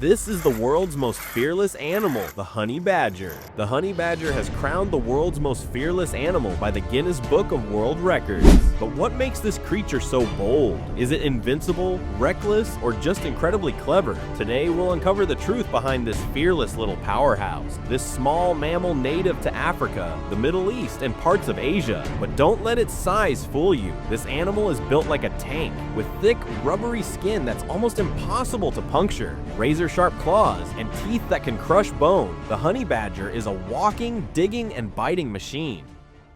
This is the world's most fearless animal, the honey badger. The honey badger has crowned the world's most fearless animal by the Guinness Book of World Records. But what makes this creature so bold? Is it invincible, reckless, or just incredibly clever? Today we'll uncover the truth behind this fearless little powerhouse. This small mammal native to Africa, the Middle East, and parts of Asia. But don't let its size fool you. This animal is built like a tank, with thick, rubbery skin that's almost impossible to puncture, razor-sharp claws, and teeth that can crush bone. The honey badger is a walking, digging, and biting machine.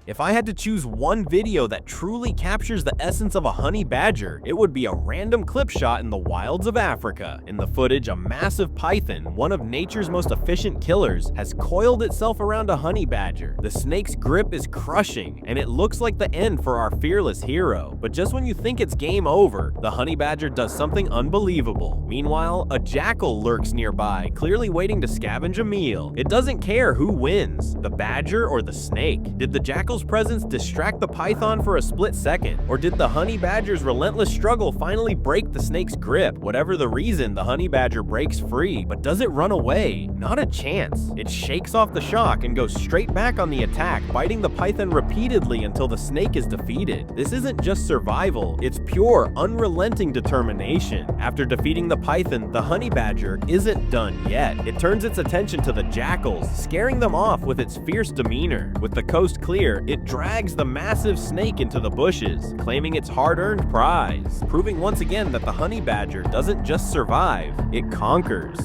If I had to choose one video that truly captures the essence of a honey badger, it would be a random clip shot in the wilds of Africa. In the footage, a massive python, one of nature's most efficient killers, has coiled itself around a honey badger. The snake's grip is crushing, and it looks like the end for our fearless hero. But just when you think it's game over, the honey badger does something unbelievable. Meanwhile, a jackal lurks nearby, clearly waiting to scavenge a meal. It doesn't care who wins, the badger or the snake. Did the jackal's presence distract the python for a split second? Or did the honey badger's relentless struggle finally break the snake's grip? Whatever the reason, the honey badger breaks free, but does it run away? Not a chance. It shakes off the shock and goes straight back on the attack, biting the python repeatedly until the snake is defeated. This isn't just survival, it's pure, unrelenting determination. After defeating the python, the honey badger isn't done yet. It turns its attention to the jackals, scaring them off with its fierce demeanor. With the coast clear, it drags the massive snake into the bushes, claiming its hard-earned prize, proving once again that the honey badger doesn't just survive, it conquers.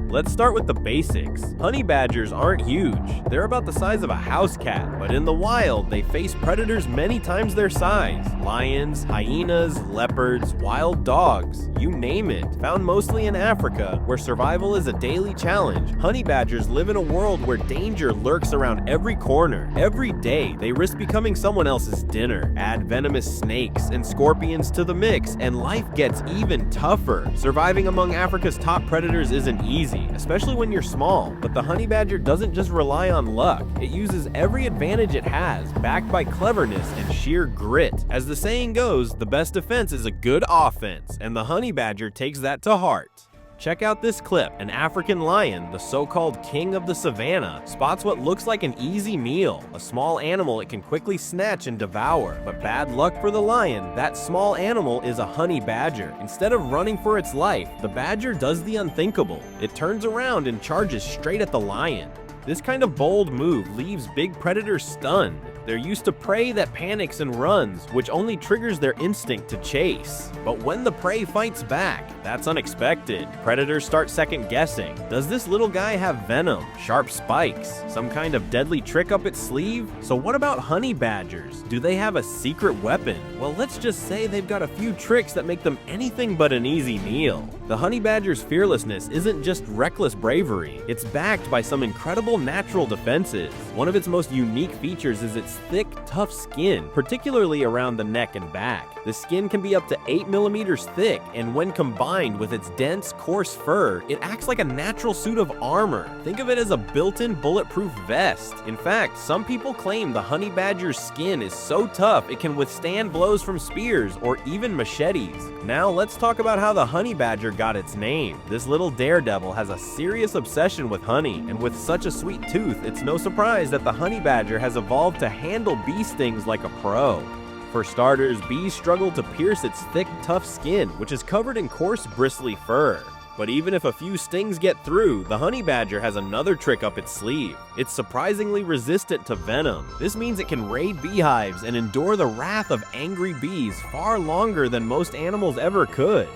Let's start with the basics. Honey badgers aren't huge. They're about the size of a house cat, but in the wild, they face predators many times their size. Lions, hyenas, leopards, wild dogs, you name it. Found mostly in Africa, where survival is a daily challenge, honey badgers live in a world where danger lurks around every corner. Every day, they risk becoming someone else's dinner. Add venomous snakes and scorpions to the mix, and life gets even tougher. Surviving among Africa's top predators isn't easy, especially when you're small, but the honey badger doesn't just rely on luck. It uses every advantage it has, backed by cleverness and sheer grit. As the saying goes, the best defense is a good offense, and the honey badger takes that to heart. Check out this clip. An African lion, the so-called king of the savannah, spots what looks like an easy meal, a small animal it can quickly snatch and devour. But bad luck for the lion, that small animal is a honey badger. Instead of running for its life, the badger does the unthinkable. It turns around and charges straight at the lion. This kind of bold move leaves big predators stunned. They're used to prey that panics and runs, which only triggers their instinct to chase. But when the prey fights back, that's unexpected. Predators start second-guessing. Does this little guy have venom, sharp spikes, some kind of deadly trick up its sleeve? So what about honey badgers? Do they have a secret weapon? Well, let's just say they've got a few tricks that make them anything but an easy meal. The honey badger's fearlessness isn't just reckless bravery. It's backed by some incredible natural defenses. One of its most unique features is its thick, tough skin, particularly around the neck and back. The skin can be up to 8 millimeters thick, and when combined with its dense, coarse fur, it acts like a natural suit of armor. Think of it as a built-in bulletproof vest. In fact, some people claim the honey badger's skin is so tough it can withstand blows from spears or even machetes. Now let's talk about how the honey badger got its name. This little daredevil has a serious obsession with honey, and with such a sweet tooth, it's no surprise that the honey badger has evolved to handle bee stings like a pro. For starters, bees struggle to pierce its thick, tough skin, which is covered in coarse, bristly fur. But even if a few stings get through, the honey badger has another trick up its sleeve. It's surprisingly resistant to venom. This means it can raid beehives and endure the wrath of angry bees far longer than most animals ever could.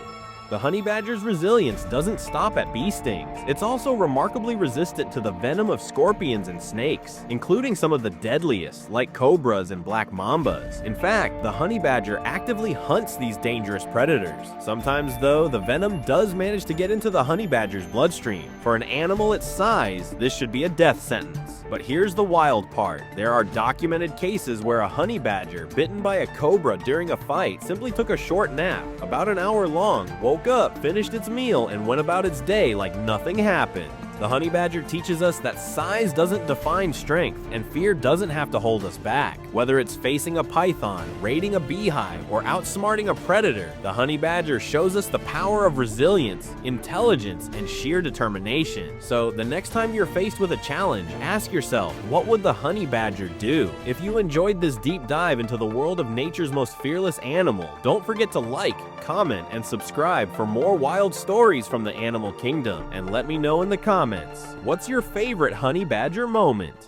The honey badger's resilience doesn't stop at bee stings. It's also remarkably resistant to the venom of scorpions and snakes, including some of the deadliest, like cobras and black mambas. In fact, the honey badger actively hunts these dangerous predators. Sometimes, though, the venom does manage to get into the honey badger's bloodstream. For an animal its size, this should be a death sentence. But here's the wild part. There are documented cases where a honey badger, bitten by a cobra during a fight, simply took a short nap, about an hour long, woke up, finished its meal, and went about its day like nothing happened. The honey badger teaches us that size doesn't define strength, and fear doesn't have to hold us back. Whether it's facing a python, raiding a beehive, or outsmarting a predator, the honey badger shows us the power of resilience, intelligence, and sheer determination. So the next time you're faced with a challenge, ask yourself, what would the honey badger do? If you enjoyed this deep dive into the world of nature's most fearless animal, don't forget to like, comment, and subscribe for more wild stories from the animal kingdom. And let me know in the comments, what's your favorite honey badger moment?